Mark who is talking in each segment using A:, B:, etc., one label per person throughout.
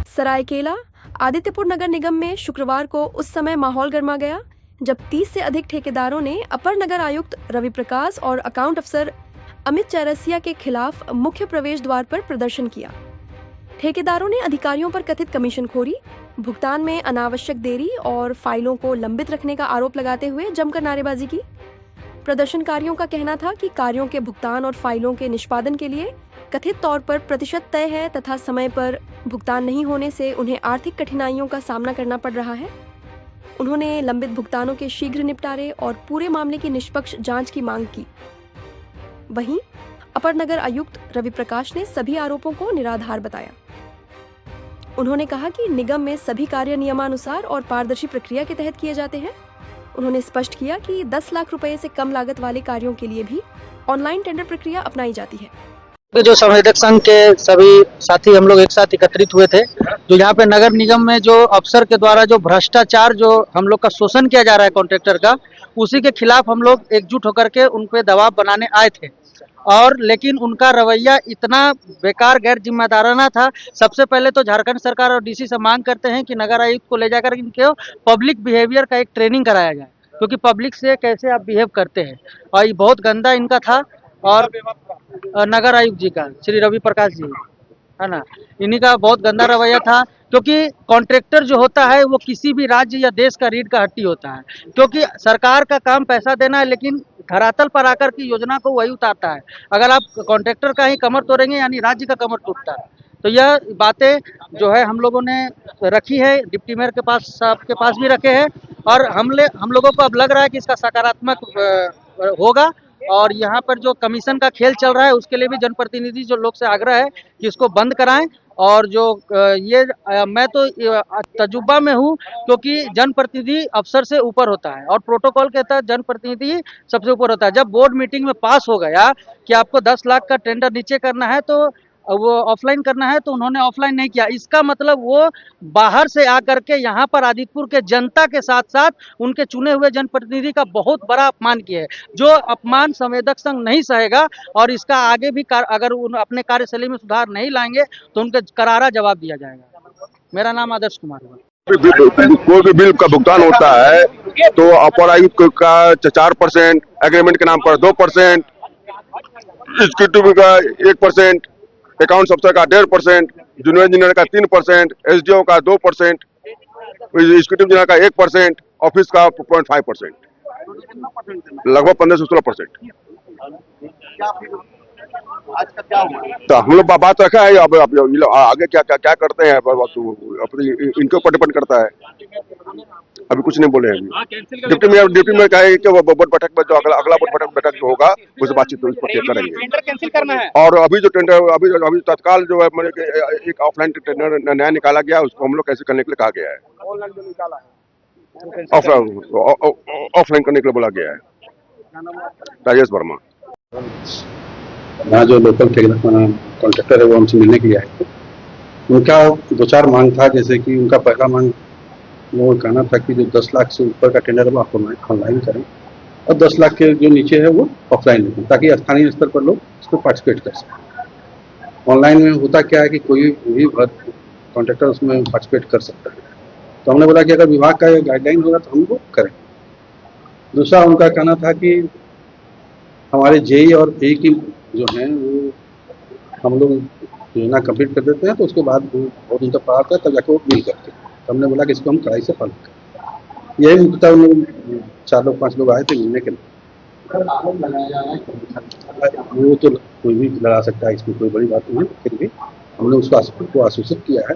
A: सरायकेला आदित्यपुर नगर निगम में शुक्रवार को उस समय माहौल गर्मा गया जब 30 से अधिक ठेकेदारों ने अपर नगर आयुक्त रवि प्रकाश और अकाउंट अफसर अमित चौरसिया के खिलाफ मुख्य प्रवेश द्वार पर प्रदर्शन किया। ठेकेदारों ने अधिकारियों पर कथित कमीशनखोरी, भुगतान में अनावश्यक देरी और फाइलों को लंबित रखने का आरोप लगाते हुए जमकर नारेबाजी की। प्रदर्शनकारियों का कहना था कि कार्यों के भुगतान और फाइलों के निष्पादन के लिए कथित तौर पर प्रतिशत तय है तथा समय पर भुगतान नहीं होने से उन्हें आर्थिक कठिनाइयों का सामना करना पड़ रहा है। उन्होंने लंबित भुगतानों के शीघ्र निपटारे और पूरे मामले की निष्पक्ष जांच की मांग की। वहीं अपर नगर आयुक्त रवि प्रकाश ने सभी आरोपों को निराधार बताया। उन्होंने कहा कि निगम में सभी कार्य नियमानुसार और पारदर्शी प्रक्रिया के तहत किए जाते हैं। उन्होंने स्पष्ट किया कि 10 लाख रुपए से कम लागत वाले कार्यों के लिए भी ऑनलाइन टेंडर प्रक्रिया अपनाई जाती है।
B: जो संवेदक संघ के सभी साथी हम लोग एक साथ एकत्रित हुए थे, जो यहाँ पे नगर निगम में जो अफसर के द्वारा जो भ्रष्टाचार, जो हम लोग का शोषण किया जा रहा है कॉन्ट्रैक्टर का, उसी के खिलाफ हम लोग एकजुट होकर के उन पे दबाव बनाने आए थे। और लेकिन उनका रवैया इतना बेकार, गैर जिम्मेदाराना था। सबसे पहले तो झारखंड सरकार और डीसी से मांग करते हैं कि नगर आयुक्त को ले जाकर इनके पब्लिक बिहेवियर का एक ट्रेनिंग कराया जाए, क्योंकि पब्लिक से कैसे आप बिहेव करते हैं, और ये बहुत गंदा इनका था। और नगर आयुक्त जी का, श्री रवि प्रकाश जी, है ना, इन्हीं का बहुत गंदा रवैया था। क्योंकि कॉन्ट्रैक्टर जो होता है वो किसी भी राज्य या देश का रीढ़ का हड्डी होता है, क्योंकि सरकार का काम पैसा देना है, लेकिन धरातल पर आकर की योजना को वही उतारता है। अगर आप कॉन्ट्रैक्टर का ही कमर तोड़ेंगे यानी राज्य का कमर टूटता है। तो यह बातें जो है हम लोगों ने रखी है, डिप्टी मेयर के पास, सबके पास भी रखे हैं, और हम लोगों को अब लग रहा है कि इसका सकारात्मक होगा। और यहाँ पर जो कमीशन का खेल चल रहा है उसके लिए भी जनप्रतिनिधि जो लोग से आग्रह है कि इसको बंद कराएं। और जो ये मैं तो तजुर्बा में हूँ, क्योंकि जनप्रतिनिधि अफसर से ऊपर होता है और प्रोटोकॉल के तहत जनप्रतिनिधि सबसे ऊपर होता है। जब बोर्ड मीटिंग में पास हो गया कि आपको 10 लाख का टेंडर नीचे करना है, तो वो ऑफलाइन करना है, तो उन्होंने ऑफलाइन नहीं किया। इसका मतलब वो बाहर से आकर के यहाँ पर आदित्यपुर के जनता के साथ साथ उनके चुने हुए जनप्रतिनिधि का बहुत बड़ा अपमान किया है, जो अपमान संवेदक संघ नहीं सहेगा। और इसका आगे भी अगर अपने कार्यशैली में सुधार नहीं लाएंगे तो उनके करारा जवाब दिया जाएगा। मेरा नाम आदर्श कुमार है।
C: कोई भी बिल का भुगतान होता है तो अपर आयुक्त का 4%, एग्रीमेंट के नाम पर 2%, एग्जीक्यूटिव का 1%, अकाउंट्स अफसर का 1.5%, जूनियर इंजीनियर का 3%, एसडीओ का 2%, एग्जीक्यूटिव इंजीनियर का 1%, ऑफिस का 0.5%, लगभग 15 से 16%। तो हम लोग बात रखा है, अब आगे क्या क्या क्या करते हैं इनके ऊपर डिपेंड करता है। अभी कुछ नहीं बोले हैं। डिप्टी मेयर कहे कि वो बोर्ड बैठक में जो अगला बोर्ड बैठक जो होगा उससे बातचीत इस पर करेंगे।
D: टेंडर कैंसिल करना है।
C: और अभी जो टेंडर अभी तत्काल जो है एक ऑफलाइन टेंडर नया निकाला गया, उसको हम लोग कैसे करने के लिए कहा गया है।
D: ऑनलाइन जो निकाला है
C: ऑफलाइन करने के लिए बोला गया है। राजेश वर्मा।
E: यहाँ जो लोकल कॉन्ट्रैक्टर है वो हमसे मिलने के लिए आए थे। उनका 2-4 मांग था, जैसे कि उनका पहला मांग वो कहना था कि जो 10 लाख से ऊपर का टेंडर है वो आप ऑनलाइन करें और 10 लाख के जो नीचे है वो ऑफलाइन लें, ताकि स्थानीय स्तर पर लोग उसको पार्टिसिपेट कर सकें। ऑनलाइन में होता क्या है कि कोई भी कॉन्ट्रैक्टर उसमें पार्टिसिपेट कर सकता है। तो हमने बोला कि अगर विभाग का गाइडलाइन होगा तो हम वो करें। दूसरा उनका कहना था कि हमारे जेई और ए की जो है वो हम लोग योजना कंप्लीट कर देते हैं, तो उसके बाद वो बहुत उनका पार होता है, तब जाकर वो मिल करते हैं। तो हमने बोला कि इसको हम कड़ाई से पालन करें। यही मुद्दा उन लोग 4 लोग 5 लोग आए थे मिलने के लिए। वो तो कोई भी लगा सकता है, इसमें कोई बड़ी बात नहीं है। फिर भी हमने उसको आश्वासित किया है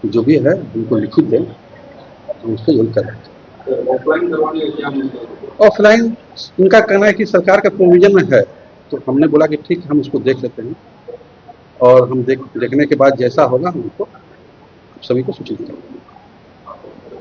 E: कि जो भी है उनको लिखित दें, हम उसको जल्द कर रहे थे। ऑफलाइन उनका कहना है कि सरकार का प्रोविजन में है, तो हमने बोला कि ठीक, हम उसको देख लेते हैं और हम देखने के बाद जैसा होगा हम उनको सभी को सूचित करेंगे।